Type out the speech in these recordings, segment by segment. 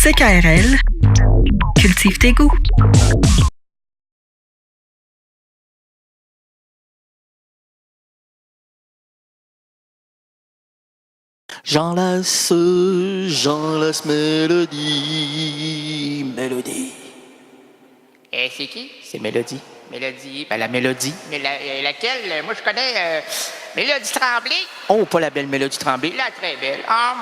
CKRL, cultive tes goûts. J'enlace Mélodie. Et c'est qui? C'est Mélodie. Mélodie. Ben, la mélodie. Mais laquelle? Moi, je connais Mélodie Tremblay. Oh, pas la belle Mélodie Tremblay. La très belle. Ah,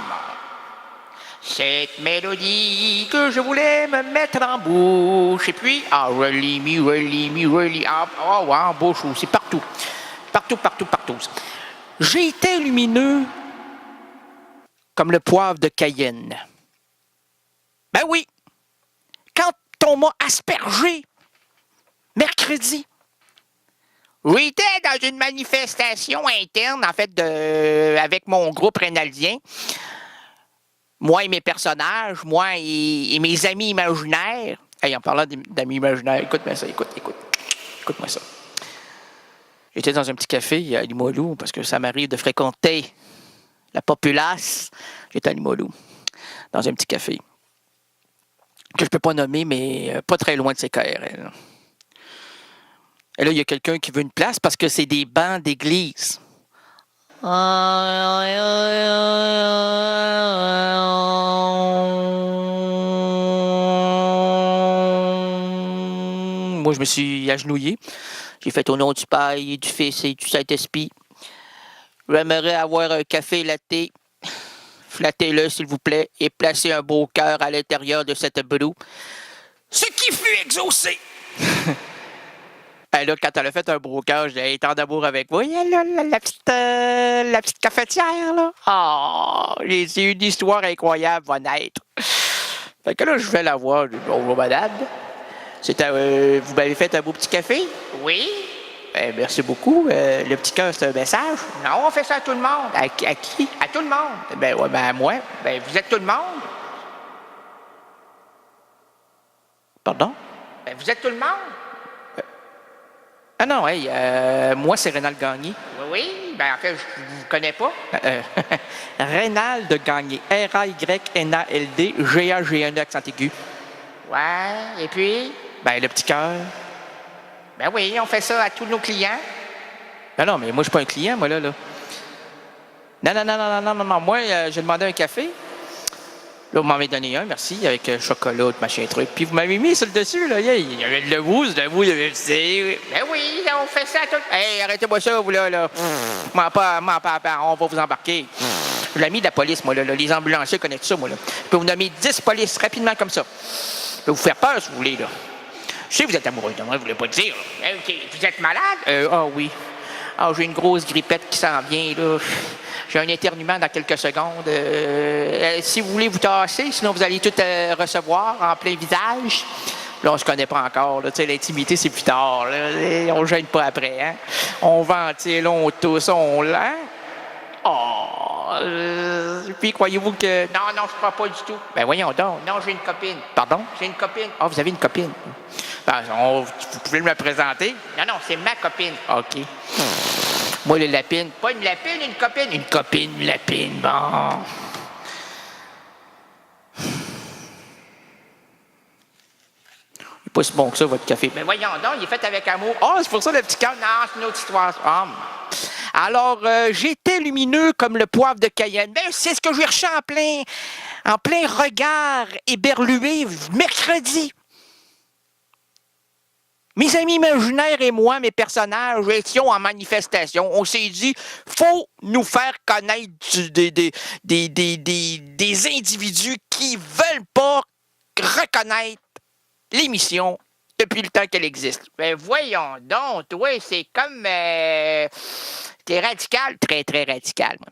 cette mélodie que je voulais me mettre en bouche. Et puis, really me. Ah, ouais, en bouche aussi, partout. Partout. J'ai été lumineux comme le poivre de Cayenne. Ben oui, quand on m'a aspergé mercredi, J'étais dans une manifestation interne, en fait, avec mon groupe rénaldien. Moi et mes personnages, moi et mes amis imaginaires. Hey, en parlant d'amis imaginaires, écoute-moi ça, écoute-moi ça. j'étais dans un petit café à Limoilou parce que ça m'arrive de fréquenter la populace. J'étais à Limoilou, dans un petit café que je ne peux pas nommer, mais pas très loin de CKRL. Et là, il y a quelqu'un qui veut une place parce que c'est des bancs d'église. Moi, je me suis agenouillé. J'ai fait au nom du Père et du Fils et du Saint-Esprit. J'aimerais avoir un café latte. Flattez-le, s'il vous plaît, et placez un beau cœur à l'intérieur de cette broue. Ce qui fut exaucé! Là, quand elle a fait un beau cœur, j'ai été en amour avec moi. La petite cafetière, là. C'est une histoire incroyable, va naître. Fait que là, je vais la voir. Bonjour, madame. Vous m'avez fait un beau petit café? Oui? Merci beaucoup. Le petit cœur, c'est un message. Non, on fait ça à tout le monde. À qui? À tout le monde. À moi. Vous êtes tout le monde. Pardon? Vous êtes tout le monde. Non, moi, c'est Rénal Gagné. Oui. En fait, je ne vous connais pas. Rénal de Gagné. R-A-Y-N-A-L-D, G-A-G-N-E, accent aigu. Ouais, et puis? Le petit cœur. Oui, on fait ça à tous nos clients. Non, mais moi, je suis pas un client, moi, là. Non. Moi, j'ai demandé un café. Là, vous m'avez donné un, merci, avec chocolat, machin truc. Puis vous m'avez mis sur le dessus, là. Il y avait de mousse, il y avait Oui, on fait ça à tout... Hey, arrêtez-moi ça, vous, là. On va vous embarquer. Je l'ai mis de la police, moi, là. Les ambulanciers connaissent ça, moi, là. Je peux vous nommer 10 polices rapidement comme ça. Je peux vous faire peur, si vous voulez, là. Je sais que vous êtes amoureux de moi, je ne voulais pas le dire. OK. Vous êtes malade? Oui. J'ai une grosse grippette qui s'en vient, là. J'ai un éternuement dans quelques secondes. Si vous voulez vous tasser, sinon vous allez tout recevoir en plein visage. Là, on se connaît pas encore. Là. L'intimité, c'est plus tard. Là. On ne gêne pas après. Hein? On ventile, on tousse, on lent. Puis, croyez-vous que... Non, je ne crois pas du tout. Voyons donc. Non, j'ai une copine. Pardon? J'ai une copine. Vous avez une copine? Vous pouvez me la présenter? Non, c'est ma copine. OK. Moi, les lapines. Pas une lapine, une copine. Une copine, une lapine, bon. Il n'est pas si bon que ça, votre café. Voyons donc, il est fait avec amour. C'est pour ça le petit cœur. Non, c'est une autre histoire. Alors, j'étais lumineux comme le poivre de Cayenne. C'est ce que j'ai reçu en plein regard éberlué mercredi. Mes amis imaginaires et moi, mes personnages, étions en manifestation. On s'est dit, faut nous faire connaître des individus qui veulent pas reconnaître l'émission depuis le temps qu'elle existe. Voyons donc, toi, c'est comme... t'es radical. Très, très radical. Moi.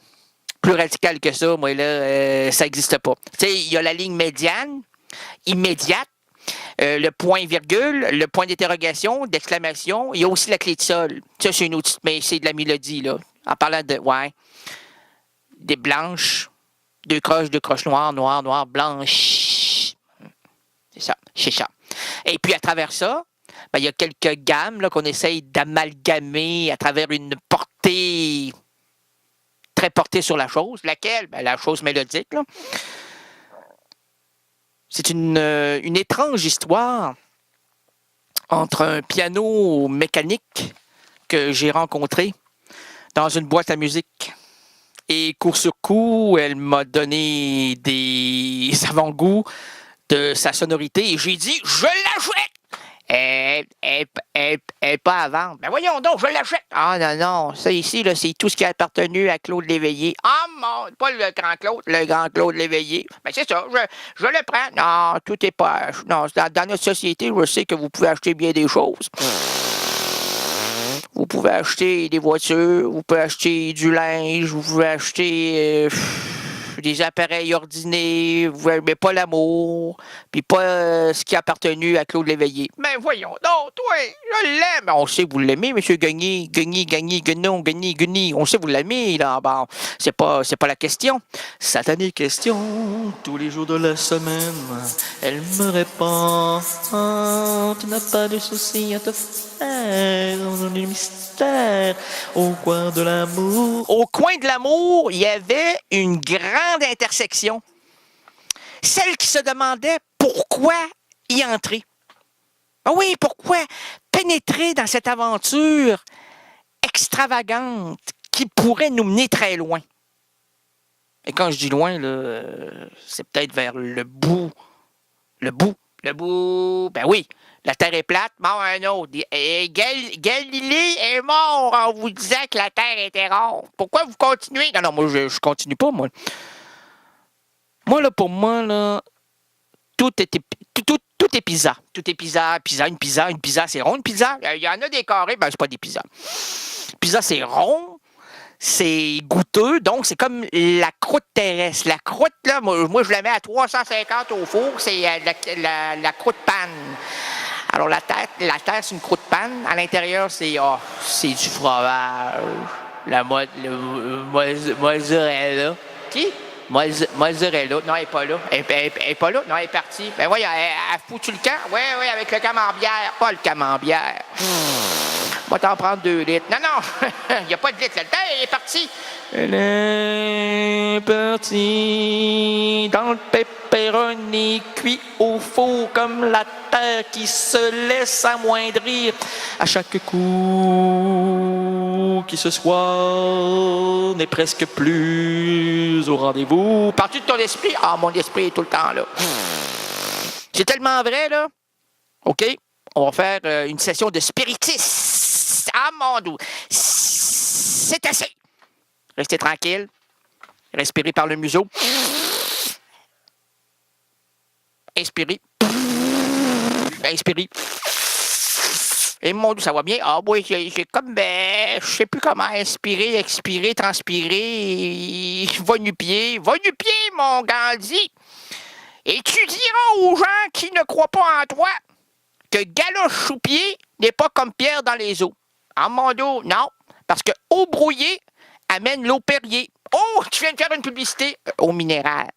Plus radical que ça, moi, là, ça n'existe pas. Tu sais, il y a la ligne médiane, immédiate, le point-virgule, le point d'interrogation, d'exclamation. Il y a aussi la clé de sol. Ça, c'est une autre, mais c'est de la mélodie, là. En parlant de, des blanches, deux croches noires, blanches. C'est ça. Et puis, à travers ça, il y a quelques gammes là, qu'on essaye d'amalgamer à travers une portée très portée sur la chose. Laquelle? La chose mélodique, là. C'est une étrange histoire entre un piano mécanique que j'ai rencontré dans une boîte à musique. Et coup sur coup, elle m'a donné des avant-goûts de sa sonorité et j'ai dit « Je l'achète! » Elle est pas à vendre. Ben voyons donc, je l'achète. Ah non, non, ça ici, là, c'est tout ce qui a appartenu à Claude Léveillé. Ah mon, pas le grand Claude Léveillé. Ben c'est ça, je le prends. Non, tout est pas... Non, dans notre société, je sais que vous pouvez acheter bien des choses. Vous pouvez acheter des voitures, vous pouvez acheter du linge, vous pouvez acheter des appareils ordinaires, mais pas l'amour, puis pas ce qui a appartenu à Claude Léveillé. Mais voyons donc, toi, je l'aime. On sait que vous l'aimez, M. Gagné, on sait que vous l'aimez, là. Bon, c'est pas la question. Satanée question, tous les jours de la semaine, elle me répond, tu n'as pas de soucis à te faire, on est le mystère, au coin de l'amour. Au coin de l'amour, il y avait une grande intersection. Celle qui se demandait pourquoi y entrer. Ah oui, pourquoi pénétrer dans cette aventure extravagante qui pourrait nous mener très loin. Et quand je dis loin, là, c'est peut-être vers le bout. Le bout, ben oui. La Terre est plate, mort un autre. Et Galilée est mort en vous disant que la Terre était ronde. Pourquoi vous continuez? Non, moi, je continue pas, moi. Moi, là, pour moi, là, tout est pizza. Tout est pizza, une pizza, c'est rond, une pizza. Il y en a des carrés, ben c'est pas des pizzas. Pizza, c'est rond, c'est goûteux, donc c'est comme la croûte terrestre. La croûte, là, moi je la mets à 350 au four, c'est la croûte panne. Alors, la terre, c'est une croûte panne. À l'intérieur, c'est du fromage. La mozzarella. Qui? Mozzarella. Non, elle n'est pas là. Elle n'est pas là. Non, elle est partie. Ben oui, elle fout-tu le camp? Oui, avec le camembert. Pas le camembert. Va t'en prendre 2 litres. Non, il n'y a pas de litre là-dedans. Elle est partie. Elle est partie dans le pepperoni cuit au four comme la terre qui se laisse amoindrir à chaque coup qui ce soir n'est presque plus au rendez-vous. Parti de ton esprit? Ah, mon esprit est tout le temps là. C'est tellement vrai, là. OK, on va faire une session de spiritisme. Ah, mon Dieu. C'est assez. Restez tranquille. Respirez par le museau. Inspirez. Inspirez. Et mon Dieu, ça va bien. Ah oui, j'ai comme, je sais plus comment inspirer, expirer, transpirer. Va nu-pied, mon Gandhi. Et tu diras aux gens qui ne croient pas en toi que galoche sous pied n'est pas comme pierre dans les eaux. Ah mon Dieu, non. Parce que eau brouillée amène l'eau Perrier. Oh, tu viens de faire une publicité au minéral.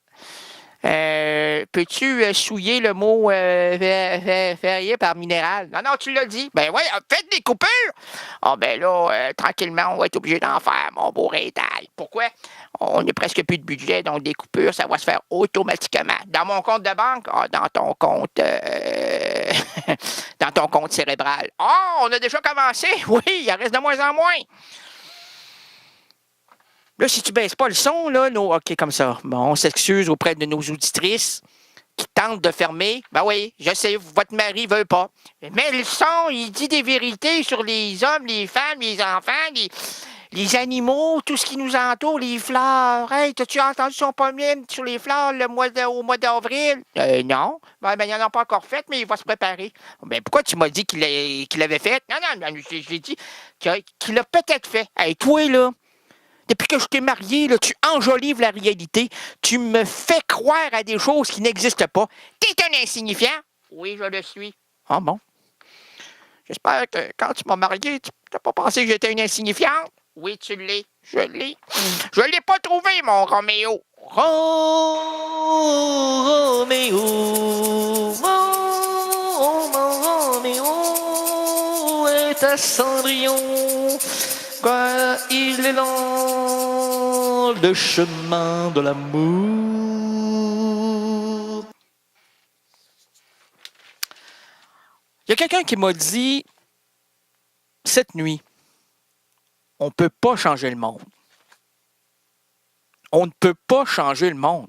Peux-tu souiller le mot Perrier par minéral? Non, tu l'as dit. Ben oui, faites des coupures. Ah ben là, tranquillement, on va être obligé d'en faire, mon beau rétal. Pourquoi? On n'a presque plus de budget, donc des coupures, ça va se faire automatiquement. Dans mon compte de banque, dans ton compte dans ton compte cérébral. On a déjà commencé. Oui, il en reste de moins en moins. Là, si tu baisses pas le son, là, OK, comme ça. Bon, on s'excuse auprès de nos auditrices qui tentent de fermer. Ben oui, je sais, votre mari veut pas. Mais le son, il dit des vérités sur les hommes, les femmes, les enfants, les animaux, tout ce qui nous entoure, les fleurs. Hey, t'as-tu entendu son pommier sur les fleurs au mois d'avril? Non. Ben, il n'en a pas encore fait, mais il va se préparer. Ben, pourquoi tu m'as dit qu'il l'avait fait? Non, je l'ai dit qu'il l'a peut-être fait. Hey, toi, là, depuis que je t'ai marié, là, tu enjolives la réalité. Tu me fais croire à des choses qui n'existent pas. T'es un insignifiant? Oui, je le suis. Ah bon? J'espère que quand tu m'as marié, tu n'as pas pensé que j'étais une insignifiante? Oui, tu l'es. Je l'ai. Je l'ai pas trouvé, mon Roméo. Roméo, mon Roméo est à Cendrillon. Quoi, il est lent, le chemin de l'amour. Il y a quelqu'un qui m'a dit, cette nuit, on ne peut pas changer le monde. On ne peut pas changer le monde.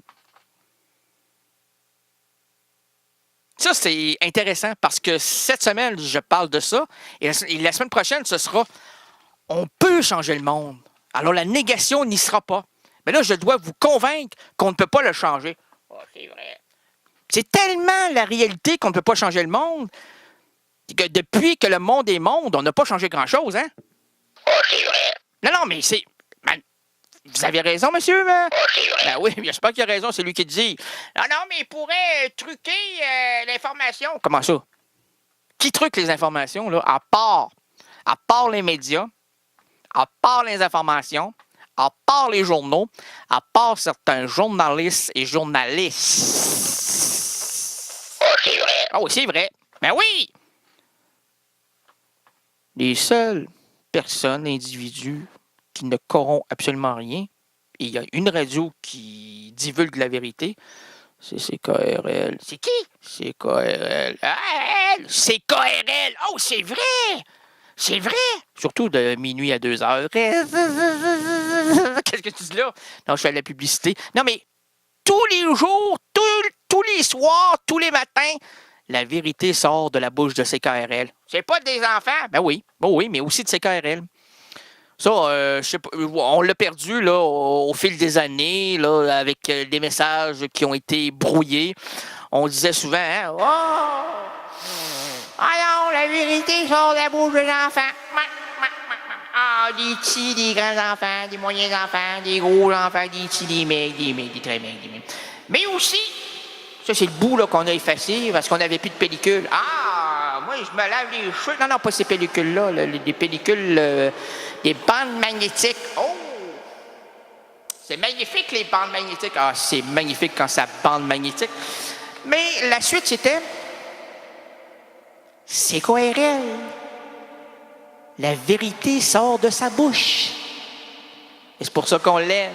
Ça, c'est intéressant parce que cette semaine, je parle de ça et la semaine prochaine, ce sera on peut changer le monde. Alors, la négation n'y sera pas. Mais là, je dois vous convaincre qu'on ne peut pas le changer. Oh, c'est vrai. C'est tellement la réalité qu'on ne peut pas changer le monde que depuis que le monde est monde, on n'a pas changé grand-chose, hein? Oh, c'est vrai. Non, mais c'est... Vous avez raison, monsieur? Ben oui, j'espère qu'il a raison, c'est lui qui le dit. Non, mais il pourrait truquer l'information. Comment ça? Qui truque les informations, là? À part les médias, à part les informations, à part les journaux, à part certains journalistes et journalistes. Oh, c'est vrai. Oh, c'est vrai. Ben oui! Les seules personnes, individus qui ne corrompent absolument rien, et il y a une radio qui divulgue la vérité, c'est CKRL. C'est qui? CKRL. Ah, elle! C'est KRL. Oh, c'est vrai! C'est vrai! Surtout de minuit à 2 heures. Qu'est-ce que tu dis là? Non, je fais de la publicité. Non, mais tous les jours, tous les soirs, tous les matins, la vérité sort de la bouche de CKRL. C'est pas des enfants? Ben oui, mais aussi de CKRL. Ça, je sais pas, on l'a perdu là, au fil des années, là, avec des messages qui ont été brouillés. On disait souvent, hein, Oh! Ah non, la vérité sort de la bouche des enfants. Ah, des petits, des grands enfants, des moyens enfants, des gros enfants, des petits, des mecs, des très mecs, des mecs. Mais aussi, ça c'est le bout là, qu'on a effacé parce qu'on n'avait plus de pellicule. ah, moi, je me lave les cheveux. Non, pas ces pellicules-là, des pellicules, des bandes magnétiques. Oh! C'est magnifique, les bandes magnétiques. Ah, c'est magnifique quand ça bande magnétique. Mais la suite, c'était... C'est CKRL. La vérité sort de sa bouche. Et c'est pour ça qu'on l'aime.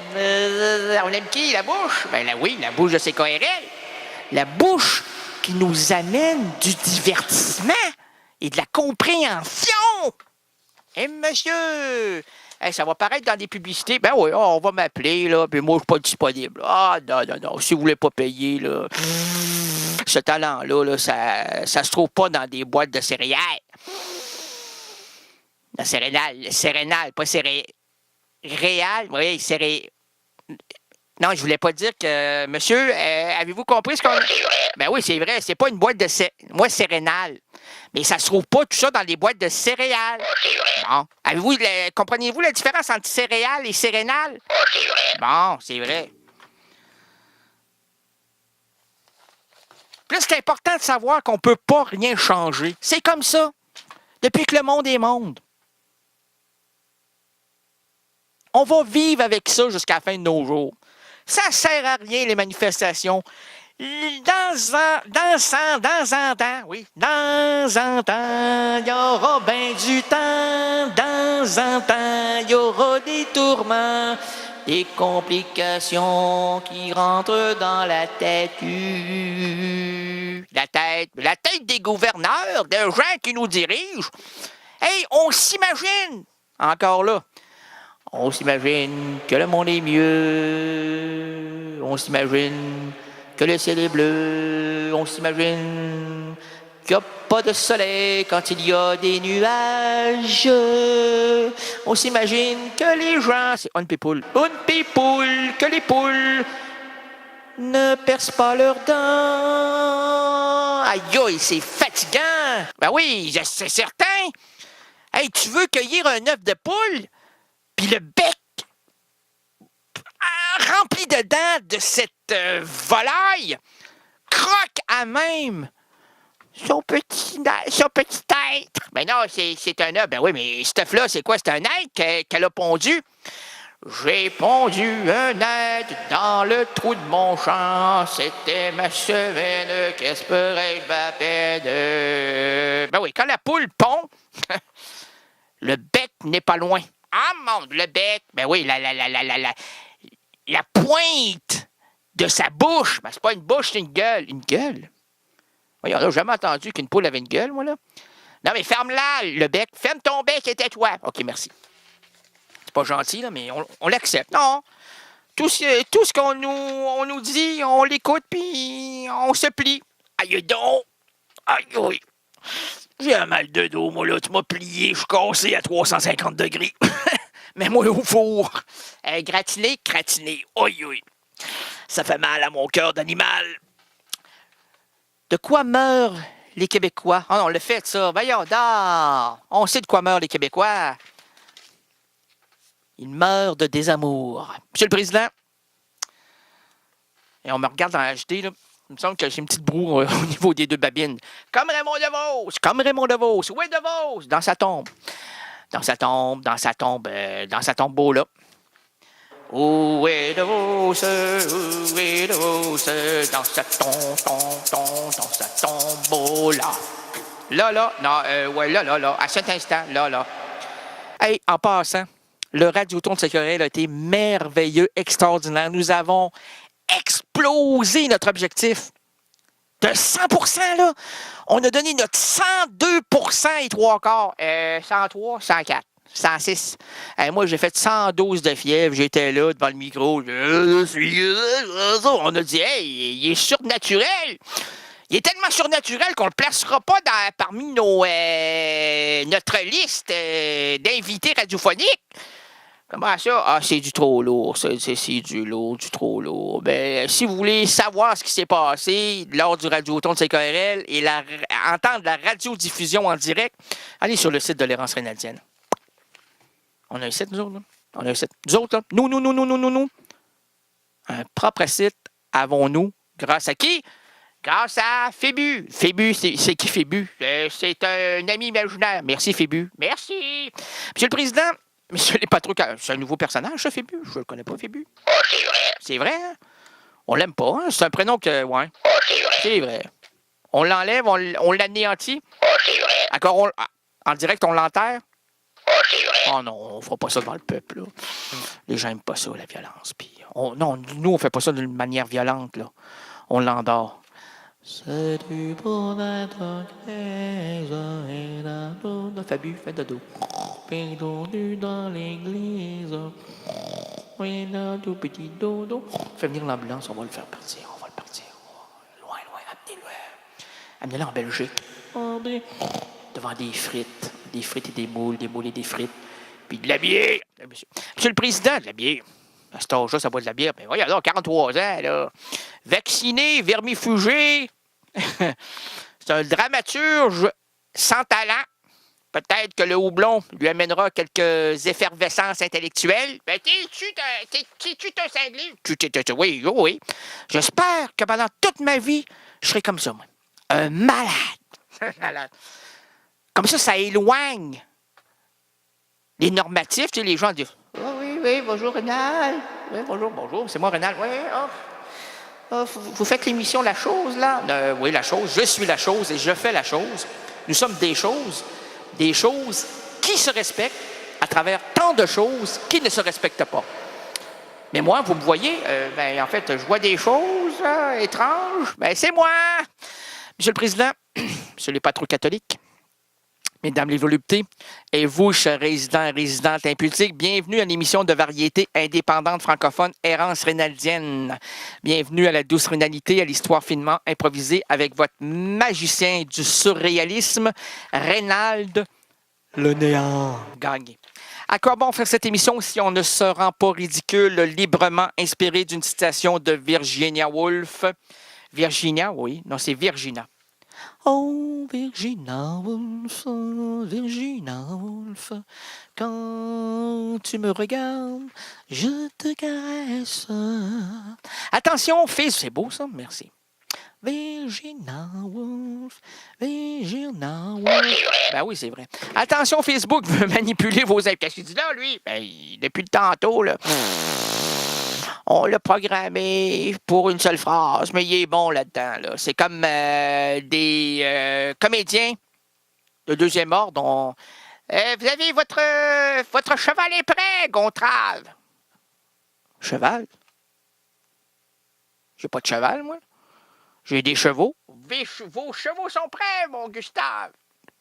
On aime qui, la bouche? Ben là, oui, la bouche de CKRL. La bouche qui nous amène du divertissement et de la compréhension. Eh, monsieur! Hey, ça va paraître dans des publicités. Ben oui, on va m'appeler, là, puis moi, je suis pas disponible. Ah, non, si vous voulez pas payer, là, ce talent-là, là, ça se trouve pas dans des boîtes de céréales. La céréale, pas céréales. Oui, Non, je voulais pas dire que... Monsieur, avez-vous compris ce qu'on... Ben oui, c'est vrai, c'est pas une boîte de céréales. Mais ça se trouve pas tout ça dans les boîtes de céréales. Bon. Comprenez-vous la différence entre céréales et céréales? Bon, c'est vrai. Puis là, c'est important de savoir qu'on peut pas rien changer. C'est comme ça. Depuis que le monde est monde. On va vivre avec ça jusqu'à la fin de nos jours. Ça sert à rien, les manifestations. Dans un temps, il y aura bien du temps. Dans un temps, il y aura des tourments, des complications qui rentrent dans la tête. La tête des gouverneurs, des gens qui nous dirigent. Hey, on s'imagine, encore là, on s'imagine que le monde est mieux. On s'imagine que le ciel est bleu. On s'imagine qu'il n'y a pas de soleil quand il y a des nuages. On s'imagine que les gens... C'est un people, que les poules ne percent pas leurs dents. Aïe, aïe, c'est fatigant. Ben oui, c'est certain. Hey, tu veux cueillir un œuf de poule? Puis le bec rempli de dents de cette volaille croque à même son petit être. Ben non, c'est un œuf. Ben oui, mais cet œuf-là, c'est quoi? C'est un être qu'elle a pondu. J'ai pondu un être dans le trou de mon champ. C'était ma semaine. Qu'est-ce que je peine? Ben oui, quand la poule pond, le bec n'est pas loin. Ah, mon Dieu, le bec. Ben oui, la pointe de sa bouche. Ben, c'est pas une bouche, c'est une gueule. Une gueule? Voyons, là, j'ai jamais entendu qu'une poule avait une gueule, moi, là. Non, mais ferme-la, le bec. Ferme ton bec et tais-toi. OK, merci. C'est pas gentil, là, mais on l'accepte. Non. Tout ce on nous dit, on l'écoute, puis on se plie. Aïe donc! Aïe, oui. J'ai un mal de dos, moi, là. Tu m'as plié, je suis cassé à 350 degrés. Mets-moi au four. Gratiné. Aïe, oui. Ça fait mal à mon cœur d'animal. De quoi meurent les Québécois? Ah non, on l'a fait, ça. Voyons, on sait de quoi meurent les Québécois. Ils meurent de désamour. Monsieur le Président, et on me regarde dans la HD, là. Il me semble que j'ai une petite broue au niveau des deux babines. Comme Raymond DeVos. Où est DeVos? Dans sa tombe. Dans sa tombe là. Où est DeVos? Dans sa tombe là. Là. À cet instant, là. Hey, en passant, le Radioton de Sécurité a été merveilleux, extraordinaire. Nous avons explosé notre objectif de 100%, là. On a donné notre 102% et 3/4. 103, 104, 106. Moi, j'ai fait 112 de fièvre. J'étais là devant le micro. On a dit, hey, il est surnaturel. Il est tellement surnaturel qu'on ne le placera pas parmi notre liste d'invités radiophoniques. Comment ça? Ah, c'est du trop lourd. C'est du trop lourd. Ben, si vous voulez savoir ce qui s'est passé lors du Radioton de CKRL et entendre la radiodiffusion en direct, allez sur le site de l'Errance Rénaldienne. On a un site, nous autres, là? On a un site. Nous autres, là? Nous. Un propre site avons-nous. Grâce à qui? Grâce à Phébu. Phébu, c'est qui Phébu? C'est un ami imaginaire. Merci, Phébu. Merci. Monsieur le Président, Monsieur les Patrons, c'est un nouveau personnage, ça, Phébu? Je le connais pas, Phébu. Oh, c'est vrai. C'est vrai, hein? On l'aime pas, hein? C'est un prénom que... Ouais. Oh, c'est vrai. C'est vrai. On l'enlève, on l'anéantit. Oh, c'est vrai. Encore, en direct, on l'enterre. Oh, c'est vrai. Oh non, on fera pas ça devant le peuple, là. Les gens n'aiment pas ça, la violence. Puis non, nous, on fait pas ça d'une manière violente, là. On l'endort. C'est du bon être Fabu, fais dodo. Perdu dans l'église. Oui, là, tout petit dodo. Fais venir l'ambulance, on va le faire partir. Loin, amenez-le en Belgique. Devant des frites et des moules et des frites. Puis de la bière. Monsieur le Président, de la bière. À cet âge-là, ça boit de la bière. Ben voyons, 43 ans, là. Vacciné, vermifugé. C'est un dramaturge sans talent. Peut-être que le houblon lui amènera quelques effervescences intellectuelles. Ben, t'es-tu un cinglé? Oui. J'espère que pendant toute ma vie, je serai comme ça, moi. Un malade. Comme ça éloigne les normatifs. Tu sais, les gens disent « Oui, bonjour, Rénal. Oui, bonjour, c'est moi, Rénal. Oui, vous faites l'émission La Chose, là? Oui, La Chose. Je suis La Chose et je fais La Chose. Nous sommes des choses qui se respectent à travers tant de choses qui ne se respectent pas. Mais moi, vous me voyez, en fait, je vois des choses étranges. Ben, c'est moi! Monsieur le Président, Monsieur les patrons catholiques, Mesdames les voluptés, et vous, chers résidents et résidentes impulsiques, bienvenue à l'émission de variété indépendante francophone Errance Rénaldienne. Bienvenue à la douce rénalité, à l'histoire finement improvisée avec votre magicien du surréalisme, Reynald Le Néant Gagné. À quoi bon faire cette émission si on ne se rend pas ridicule, librement inspiré d'une citation de Virginia Woolf? Virginia, oui, non, c'est Virginia. Oh, Virginia Woolf, quand tu me regardes, je te caresse. Attention, fils, c'est beau ça, merci. Virginia Woolf. Ben oui, c'est vrai. Attention, Facebook veut manipuler vos avis. Qu'est-ce qu'il dit là, lui? Ben, depuis le tantôt, là. On l'a programmé pour une seule phrase, mais il est bon là-dedans. Là. C'est comme des comédiens de deuxième ordre. Vous avez votre cheval est prêt, Gontran. Cheval? J'ai pas de cheval, moi. J'ai des chevaux. Vos chevaux sont prêts, mon Gustave.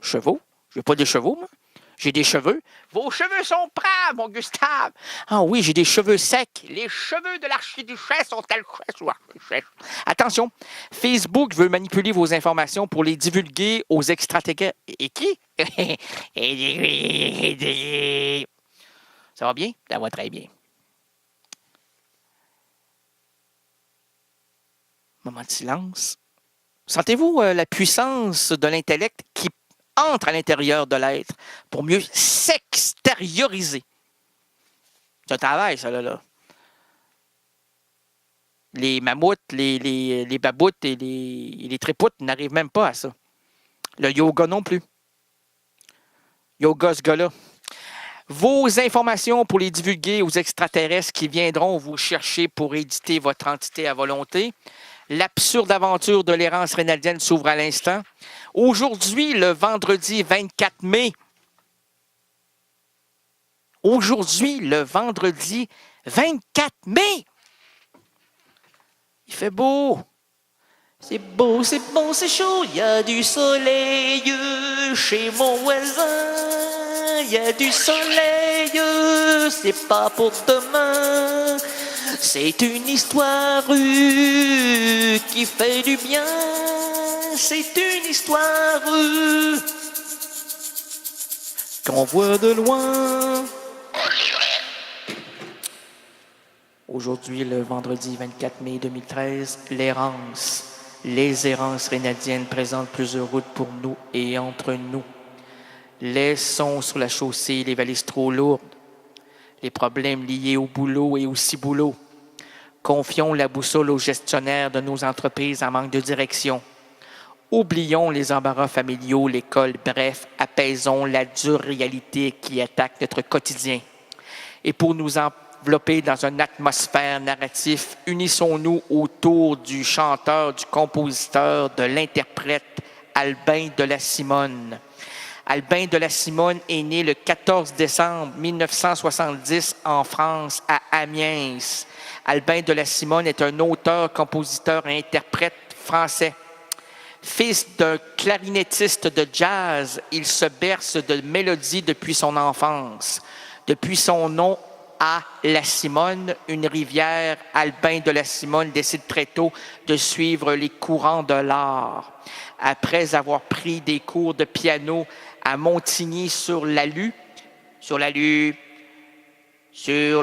Chevaux? J'ai pas des chevaux, moi. J'ai des cheveux. Vos cheveux sont prêts, mon Gustave. Ah oui, j'ai des cheveux secs. Les cheveux de l'archiduchesse sont-elles ou archiduchesse? Attention, Facebook veut manipuler vos informations pour les divulguer aux extraterrestres. Et qui? Ça va bien? Ça va très bien. Moment de silence. Sentez-vous la puissance de l'intellect qui entre à l'intérieur de l'être pour mieux s'extérioriser? C'est un travail, ça, là. Les mammouths, les baboutes et les trépoutes n'arrivent même pas à ça. Le yoga non plus. Yoga, ce gars-là. Vos informations pour les divulguer aux extraterrestres qui viendront vous chercher pour éditer votre entité à volonté. L'absurde aventure de l'errance rénaldienne s'ouvre à l'instant. Aujourd'hui, le vendredi 24 mai. Aujourd'hui, le vendredi 24 mai. Il fait beau. C'est beau, c'est bon, c'est chaud. Il y a du soleil chez mon voisin. Il y a du soleil, c'est pas pour demain. C'est une histoire qui fait du bien. C'est une histoire qu'on voit de loin. Aujourd'hui, le vendredi 24 mai 2013, l'errance. Les errances rénadiennes présentent plusieurs routes pour nous et entre nous. Laissons sur la chaussée les valises trop lourdes. Les problèmes liés au boulot et au ciboulot. Confions la boussole aux gestionnaires de nos entreprises en manque de direction. Oublions les embarras familiaux, l'école, bref, apaisons la dure réalité qui attaque notre quotidien. Et pour nous envelopper dans une atmosphère narrative, unissons-nous autour du chanteur, du compositeur, de l'interprète Albin de la Simone. Albin de la Simone est né le 14 décembre 1970 en France, à Amiens. Albin de la Simone est un auteur, compositeur et interprète français. Fils d'un clarinettiste de jazz, il se berce de mélodies depuis son enfance. Depuis son nom à la Simone, une rivière, Albin de la Simone décide très tôt de suivre les courants de l'art. Après avoir pris des cours de piano à Montigny-sur-l'Allure, sur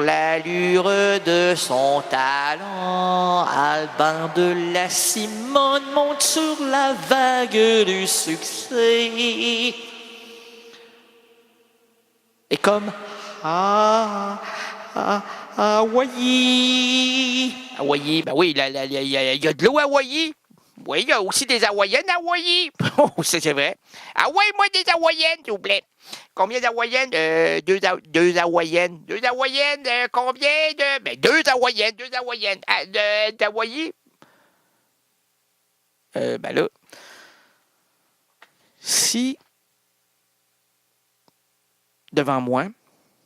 l'allure de son talent, Albin de la Simone monte sur la vague du succès. Et comme Hawaii. Hawaii, ben oui, il y a de l'eau à Hawaii. Oui, il y a aussi des Hawaïennes à Hawaii. Oh, c'est vrai. Hawaii-moi des Hawaïennes, s'il vous plaît. Combien d'Hawaïennes? Deux Hawaïennes. Deux Hawaïennes, combien de... Ben, deux Hawaïennes. D'Hawaï. Ben là, si devant moi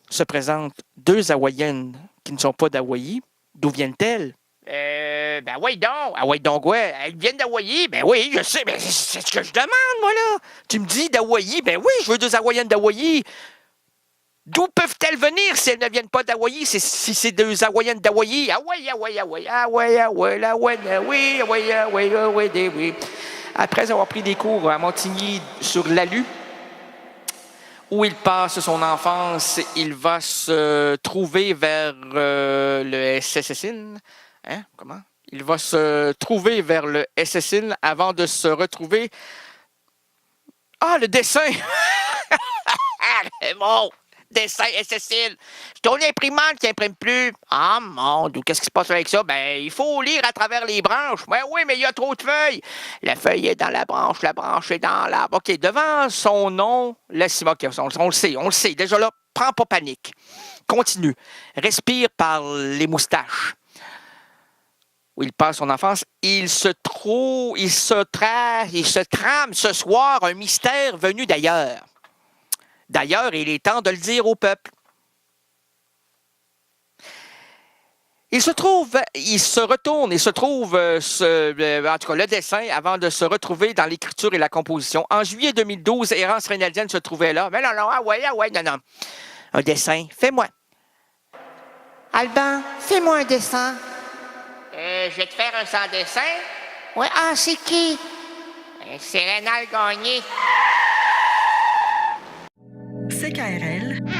se présentent deux Hawaïennes qui ne sont pas d'Hawaï, d'où viennent-elles? Ben oui donc. Ah oui donc, ouais. Elles viennent d'Hawaï. Ben oui, je sais. Mais c'est ce que je demande, moi, là. Tu me dis d'Hawaï. Ben oui, je veux deux Hawaïennes d'Hawaï. D'où peuvent-elles venir si elles ne viennent pas d'Hawaï? Si c'est deux Hawaïennes d'Hawaï. Oui. Après avoir pris des cours à Montigny-sur-l'Allure, où il passe son enfance, il va se trouver vers le SSN. Hein? Comment? Il va se trouver vers le SSN avant de se retrouver... Ah, le dessin! Bon, dessin SSN. C'est ton imprimante qui imprime plus. Ah, mon Dieu, qu'est-ce qui se passe avec ça? Ben, il faut lire à travers les branches. Ben oui, mais il y a trop de feuilles. La feuille est dans la branche est dans l'arbre. OK, devant son nom, laisse-moi, OK, on le sait. Déjà là, prends pas panique. Continue. Respire par les moustaches. Où il passe son enfance, il se trame ce soir un mystère venu d'ailleurs. D'ailleurs, il est temps de le dire au peuple. il se retourne et se trouve, en tout cas, le dessin avant de se retrouver dans l'écriture et la composition. En juillet 2012, Errance Reynaldienne se trouvait là. Mais non, non. Un dessin, fais-moi. Alban, fais-moi un dessin. Je vais te faire un sans dessin. Ouais, c'est qui? C'est Rénal Gagné. CKRL